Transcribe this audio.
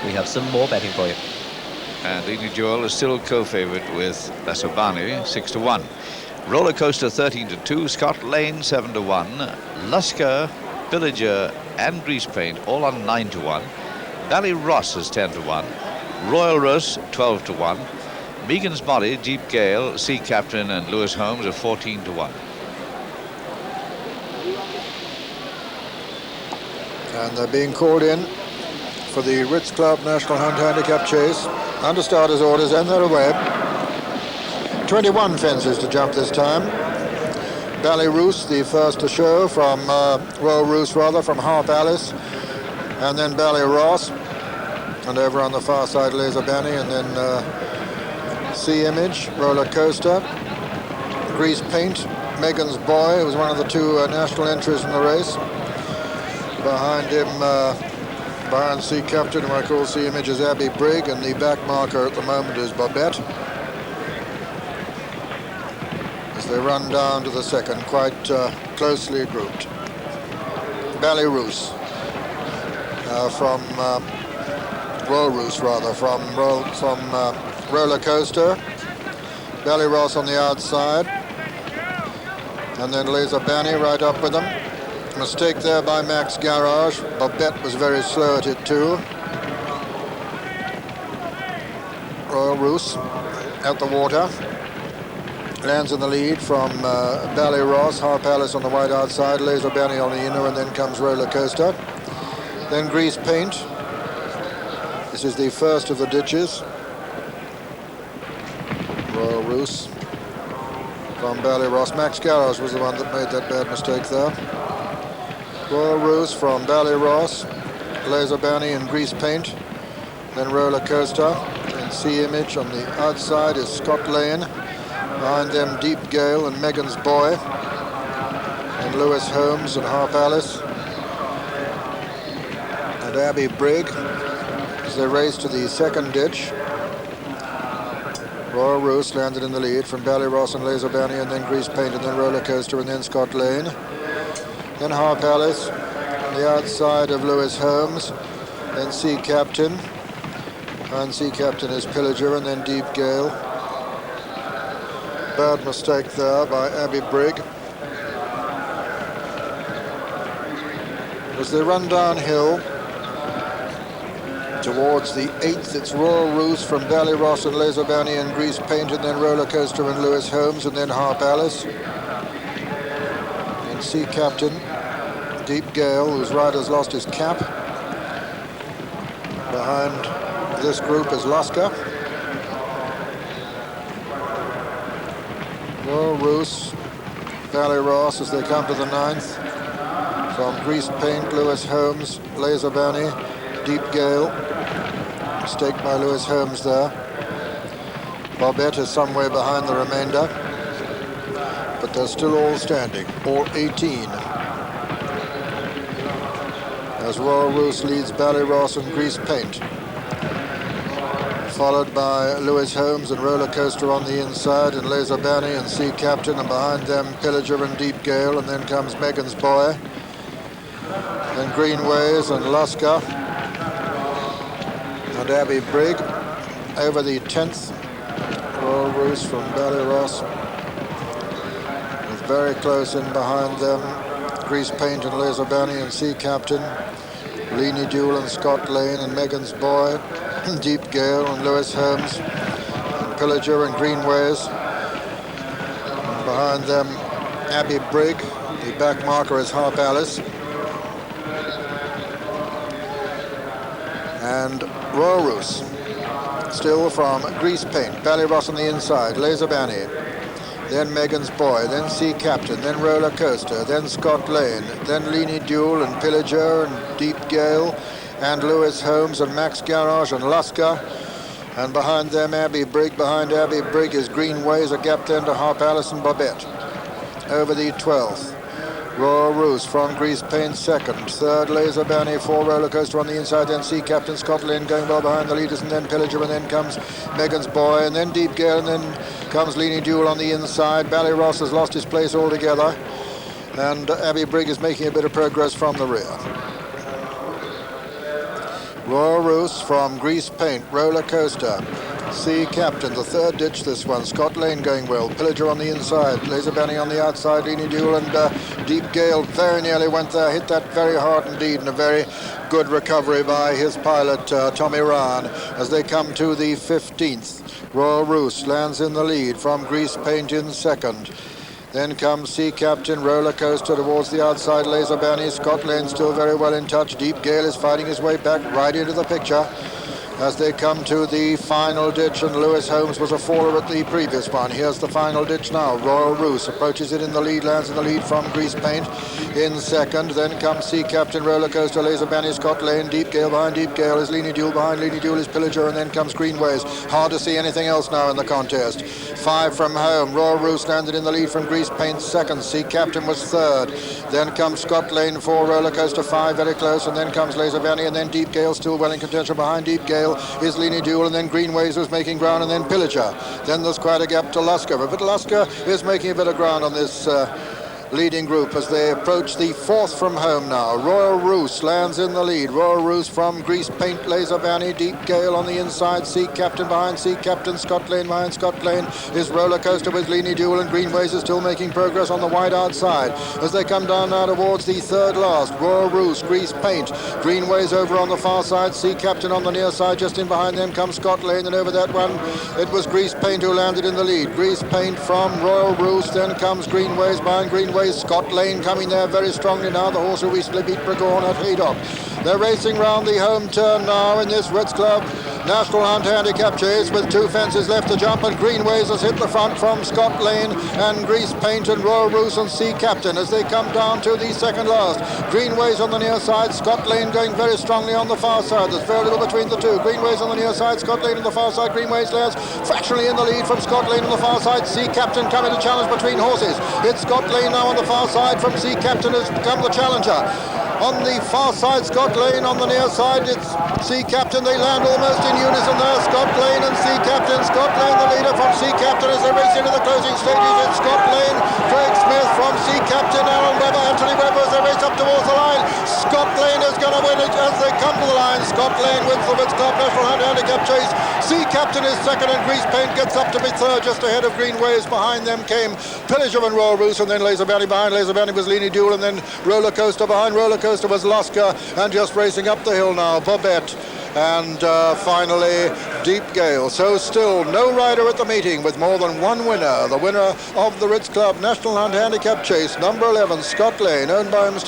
We have some more betting for you. And Leading Jewel is still co-favourite with Lessobani, 6-1. Roller Coaster 13-2, Scot Lane 7-1, Lusker, Villager and Greasepaint all on 9-1. Valley Ross is 10-1, Royal Russ 12-1, Megan's Body, Deep Gale, Sea Captain and Lewis Holmes are 14-1. And they're being called in for the Ritz Club National Hunt Handicap Chase. Under starters' orders, and they're away. 21 fences to jump this time. Bally Roos, the first to show from Royal Roos, rather, from Harp Alice, and then Bally Ross, and over on the far side Laser Benny, and then Sea Image, Roller Coaster, Greasepaint, Megan's Boy, who was one of the two national entries in the race. Behind him, behind Sea Captain, who I call Sea Image, is Abby Brigg, and the back marker at the moment is Babette. As they run down to the second, quite closely grouped. Bally Roos from Royal Roos, rather, from Roller Coaster. Bally Ross on the outside, and then Laser Benny right up with them. Mistake there by Max Garage. Babette was very slow at it too. Royal Roos at the water. Lands in the lead from Bally Ross. Harp Alice on the wide outside. Laser Benny on the inner, and then comes Roller Coaster. Then Greasepaint. This is the first of the ditches. Royal Roos from Bally Ross. Max Garage was the one that made that bad mistake there. Royal Roos from Bally Ross, Laser Benny and Greasepaint, then Roller Coaster, and Sea Image. On the outside is Scot Lane, behind them Deep Gale and Megan's Boy, and Lewis Holmes and Harp Alice, and Abby Brigg as they race to the second ditch. Royal Roos landed in the lead from Bally Ross and Laser Benny, and then Greasepaint, and then Roller Coaster, and then Scot Lane. Then Harp Alice, on the outside of Lewis Holmes, then Sea Captain, and Sea Captain is Pillager, and then Deep Gale. Bad mistake there by Abby Brigg. As they run downhill towards the 8th, it's Royal Roos from Bally Ross and Laser Benny and Greasepaint, and then Roller Coaster and Lewis Holmes, and then Harp Alice. And Sea Captain, Deep Gale, whose rider's lost his cap. Behind this group is Lusker. Royal Roos, Bally Ross as they come to the 9th. From Greasepaint, Lewis Holmes, Laser Benny, Deep Gale. Mistake by Lewis Holmes there. Babette is somewhere behind the remainder, but they're still all standing, all 18. As Royal Roos leads Bally Ross and Greasepaint, followed by Lewis Holmes and Roller Coaster on the inside, and Laser Benny and Sea Captain, and behind them Pillager and Deep Gale, and then comes Megan's Boy, then Greenways and Lusker, and Abby Brigg. Over the 10th, Royal Roos from Bally Ross, with very close in behind them Greasepaint and Laser Benny and Sea Captain, Leany Duel and Scot Lane and Megan's Boy, Deep Gale and Lewis Holmes, and Pillager and Greenways. And behind them, Abby Brigg. The back marker is Harp Alice. And Royal Roos, still from Greasepaint. Bally Ross on the inside, Laser Benny, then Megan's Boy, then Sea Captain, then Roller Coaster, then Scot Lane, then Leany Duel and Pillager and Deep Gale, and Lewis Holmes and Max Garage and Lusker, and behind them Abby Brigg. Behind Abby Brigg is Greenways, a gap then to Harp Alice and Babette. Over the 12th, Royal Roos from Greasepaint second, third Laser Benny, 4 Roller Coaster on the inside, then Sea Captain, Scot Lane going well behind the leaders, and then Pillager, and then comes Megan's Boy, and then Deep Gale, and then comes Leany Duel on the inside. Bally Ross has lost his place altogether, and Abby Brigg is making a bit of progress from the rear. Royal Roos from Greasepaint, Roller Coaster. Sea Captain, the third ditch this one. Scot Lane going well. Pillager on the inside. Laser Benny on the outside. Leany Duel and Deep Gale very nearly went there. Hit that very hard indeed, and a very good recovery by his pilot, Tommy Ryan, as they come to the 15th. Royal Roos lands in the lead from Greasepaint in second. Then comes Sea Captain, Roller Coaster towards the outside. Laser Benny, Scot Lane still very well in touch. Deep Gale is fighting his way back right into the picture as they come to the final ditch, and Lewis Holmes was a faller at the previous one. Here's the final ditch now. Royal Roos approaches it in the lead, lands in the lead from Greasepaint in second. Then comes Sea Captain, Roller Coaster, Laser Benny, Scot Lane, Deep Gale behind Deep Gale is Leany Duel, behind Leany Duel is Pillager, and then comes Greenways. Hard to see anything else now in the contest. 5 from home. Royal Roos landed in the lead from Greasepaint second. Sea Captain was third. Then comes Scot Lane 4, Roller Coaster 5, very close, and then comes Laser Benny, and then Deep Gale still well in contention behind Deep Gale is Leany Duel, and then Greenways was making ground, and then Pillager. Then there's quite a gap to Lusker, but Lusker is making a bit of ground on this leading group as they approach the 4th from home now. Royal Roos lands in the lead. Royal Roos from Greasepaint, Laser Benny, Deep Gale on the inside, Sea Captain behind Sea Captain, Scot Lane behind Scot Lane is Roller Coaster with Leany Duel, and Greenways is still making progress on the wide outside as they come down now towards the third last. Royal Roos, Greasepaint, Greenways over on the far side, Sea Captain on the near side, just in behind them comes Scot Lane, and over that one it was Greasepaint who landed in the lead. Greasepaint from Royal Roos, then comes Greenways behind Greenways. Scot Lane coming there very strongly now, the horse who recently beat Bragon at Haydock. They're racing round the home turn now in this Ritz Club National Hunt Handicap Chase with 2 fences left to jump, and Greenways has hit the front from Scot Lane and Greasepaint and Royal Roos and Sea Captain as they come down to the second last. Greenways on the near side, Scot Lane going very strongly on the far side. There's very little between the two. Greenways on the near side, Scot Lane on the far side. Greenways lands fractionally in the lead from Scot Lane on the far side. Sea Captain coming to challenge between horses. It's Scot Lane now on the far side from Sea Captain has become the challenger. On the far side, Scot Lane. On the near side, it's Sea Captain. They land almost in unison there. Scot Lane and Sea Captain. Scot Lane, the leader from Sea Captain as they race into the closing stages. It's Scot Lane, Craig Smith from Sea Captain, Alan Webber, Anthony Webber as they race up towards the line. Scot Lane is going to win it as they come to the line. Scot Lane wins the Ritz Club National Hunt Handicap Chase. Sea Captain is second, and Greasepaint gets up to be third, just ahead of Greenways. Behind them came Pillager and Royal Roos, and then Laser Benny behind. Laser Benny was Leany Duel, and then Roller Coaster behind. Roller Coaster was Lusker, and just racing up the hill now, Bobette. And finally, Deep Gale. So still no rider at the meeting with more than one winner. The winner of the Ritz Club National Hunt Handicap Chase, number 11, Scot Lane, owned by Mr.